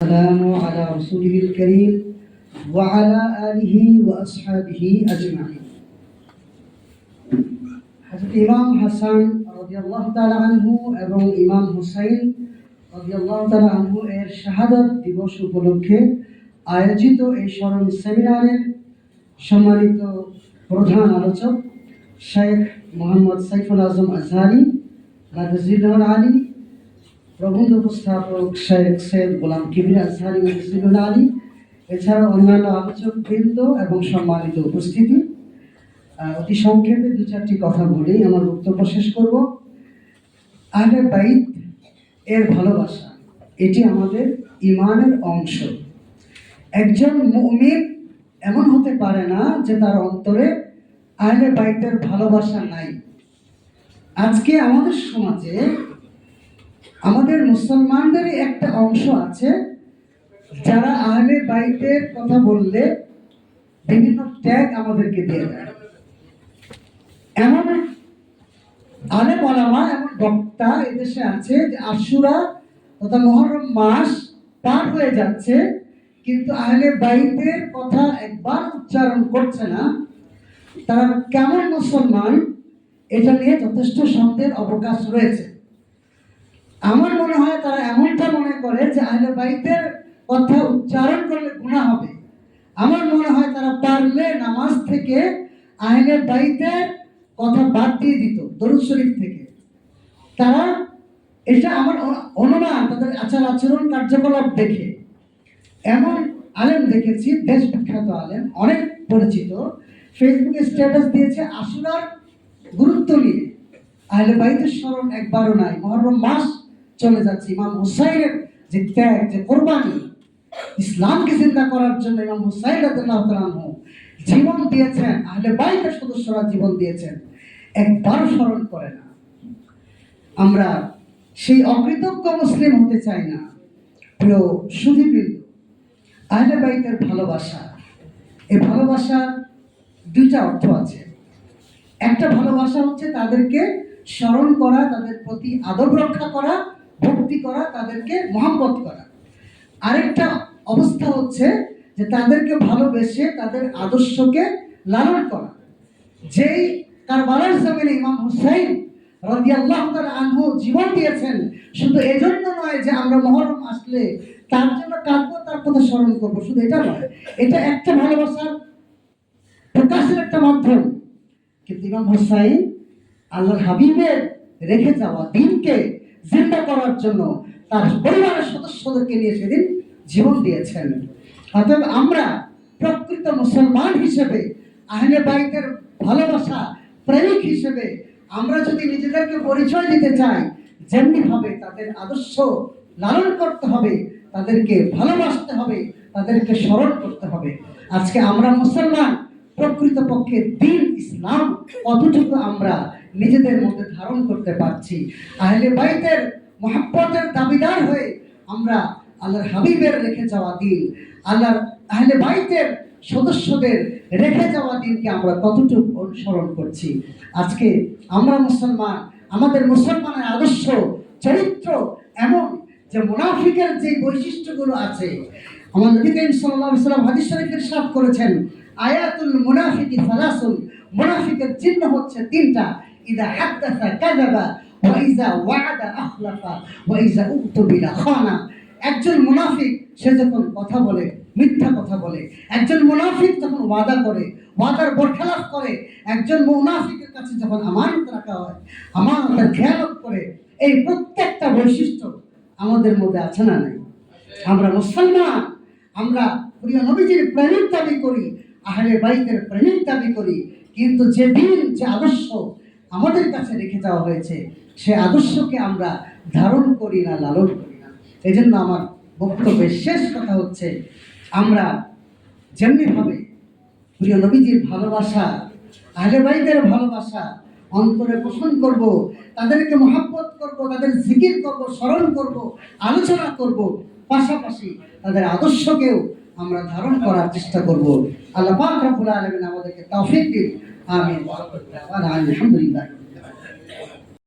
والسلام على رسوله الكريم وعلى آله وأصحابه أجمعين. حضرت ইমাম হাসান রাদিয়াল্লাহু তাআলা আনহু এবং ইমাম হুসাইন রাদিয়াল্লাহু তাআলা আনহু এর শাহাদাত দিবস উপলক্ষে আয়োজিত এই স্মরণ সেমিনারের সম্মানিত প্রধান আলোচক শেখ মোহাম্মদ সাইফুল আজম আজহারি, গাজীউদ্দিন আলী, প্রবন্ধ উপস্থাপক শেখ সৈয়দ গোলাম কিবির আজহারি গাজীউদ্দিন আলী, এছাড়াও অন্যান্য আলোচক বৃন্দ এবং সম্মানিত উপস্থিতি, অতি সংক্ষেপে দু চারটি কথা বলেই আমার বক্তব্য শেষ করব। আহলে বাইত এর ভালোবাসা এটি আমাদের ঈমানের অংশ। একজন মুমিন এমন হতে পারে না যে তার অন্তরে আহলে বাইতের ভালোবাসা নাই। আজকে আমাদের সমাজে আমাদের মুসলমানদেরই একটা অংশ আছে যারা আহলে বাইতের কথা বললে বিভিন্ন ট্যাগ আমাদেরকে দিয়ে দেয়। এমন আলেম ওলামা, এমন বক্তা এদেশে আছে যে আশুরা তথা মুহররম মাস পার হয়ে যাচ্ছে, কিন্তু আহলে বাইতের কথা একবার উচ্চারণ করছে না। তারা কেমন মুসলমান এটা নিয়ে যথেষ্ট সন্দেহের অবকাশ রয়েছে। আমার মনে হয় তারা এমনটা মনে করে যে আহলে বাইতের কথা উচ্চারণ করলে গুনাহ হবে। আমার মনে হয় তারা পারলে নামাজ থেকে আহলে বাইতের কথা বাদ দিয়ে দিত, দরুদ শরীফ থেকে। তারা, এটা আমার অনুমান তাদের আচার আচরণ কার্যকলাপ দেখে। এমন আলেম দেখেছি, দেশ বিখ্যাত আলেম, অনেক পরিচিত, ফেসবুকে স্ট্যাটাস দিয়েছে আশুরার গুরুত্ব নিয়ে। আহলে বাইতের স্মরণ একবারও নাই। মুহররম মাস চলে যাচ্ছে, ইমাম হুসাইনের যে ত্যাগ, যে কোরবানি, ইসলামকে জিন্দা করার জন্য ইমাম হুসাইন রাদিয়াল্লাহু তাআলা আনহু জীবন দিয়েছেন, আহলে বাইতের সদস্যরা জীবন দিয়েছেন, একবার স্মরণ করে না। আমরা সেই অকৃতজ্ঞ মুসলিম হতে চাই না। প্রিয় সুধীবৃন্দ, আহলে বাইতের ভালোবাসা, এই ভালোবাসার দুইটা অর্থ আছে। একটা ভালোবাসা হচ্ছে তাদেরকে স্মরণ করা, তাদের প্রতি আদব রক্ষা করা, ভক্তি করা, তাদেরকে মহব্বত করা। আরেকটা অবস্থা হচ্ছে যে তাদেরকে ভালোবেসে তাদের আদর্শকে লালন করা। যেই কারবালার জমিনে ইমাম হুসাইন রাদিয়াল্লাহু তাআলা আনহু জীবন দিয়েছেন, শুধু এজন্য নয় যে আমরা মুহররম আসলে তার জন্য কাঁদবো, তার কথা স্মরণ করবো, শুধু এটা নয়। এটা একটা ভালোবাসার প্রকাশের একটা মাধ্যম। কিন্তু ইমাম হুসাইন আল্লাহর হাবিবের রেখে যাওয়া দিনকে জিন্দা করার জন্য তার পরিবারের সদস্যদেরকে নিয়ে সেদিন জীবন দিয়েছেন। অতএব আমরা প্রকৃত মুসলমান হিসেবে, আহলে বাইতের ভালোবাসা প্রেমিক হিসেবে আমরা যদি নিজেদেরকে পরিচয় দিতে চাই, যেমনি ভাবে তাদের আদর্শ লালন করতে হবে, তাদেরকে ভালোবাসতে হবে, তাদেরকে স্মরণ করতে হবে। আজকে আমরা মুসলমান, প্রকৃতপক্ষে দিন ইসলাম কতটুকু আমরা নিজেদের মধ্যে ধারণ করতে পারছি? আহলে বাইতের মহব্বতের দাবিদার হয়ে আমরা আল্লাহর হাবিবের রেখে যাওয়া দিন, আল্লাহর আহলে বাইতের সদস্যদের রেখে যাওয়া দিনকে আমরা কতটুকু অনুসরণ করছি? আজকে আমরা মুসলমান, আমাদের মুসলমানের আদর্শ চরিত্র এমন যে মুনাফিকের যে বৈশিষ্ট্যগুলো আছে, আমার নবী করিম সাল্লাল্লাহু আলাইহি ওয়াসাল্লাম হাদিস শরীফে ইরশাদ করেছেন, আয়াতুল মুনাফিকি সালাসুন, মুনাফিকের চিহ্ন হচ্ছে তিনটা। ইযা হাদাসা কাযাবা ওয়া ইযা ওয়া'আদা আখলাফা ওয়া ইযা উতুবিলা খানা। একজন মুনাফিক সে যখন কথা বলে মিথ্যা কথা বলে, একজন মুনাফিক যখন ওয়াদা করে ওয়াদার বরখেলাফ করে, একজন মুনাফিকের কাছে যখন আমানত রাখা হয় আমানতের খেয়ানত করে। এই প্রত্যেকটা বৈশিষ্ট্য আমাদের মধ্যে আছে না নাই? আমরা মুসলমান, আমরা প্রিয় নবীজির প্রেমিক দাবি করি, আহলে বাইতের প্রেমিক দাবি করি, কিন্তু যে দিন, যে আদর্শ আমাদের কাছে রেখে যাওয়া হয়েছে, সে আদর্শকে আমরা ধারণ করি না, লালন করি না। এই জন্য আমার বক্তব্যের শেষ কথা হচ্ছে, আমরা যেমনিভাবে প্রিয় নবীজির ভালোবাসা, আহলে বাইতের ভালোবাসা অন্তরে পোষণ করব, তাদেরকে মহব্বত করব, তাদের জিকির করব, স্মরণ করব, আলোচনা করব, পাশাপাশি তাদের আদর্শকেও আমরা ধারণ করার চেষ্টা করব। আল্লাহ পাক রব্বুল আলামিন আমাদেরকে তৌফিক দিন। আমিন। আলহামদুলিল্লাহ।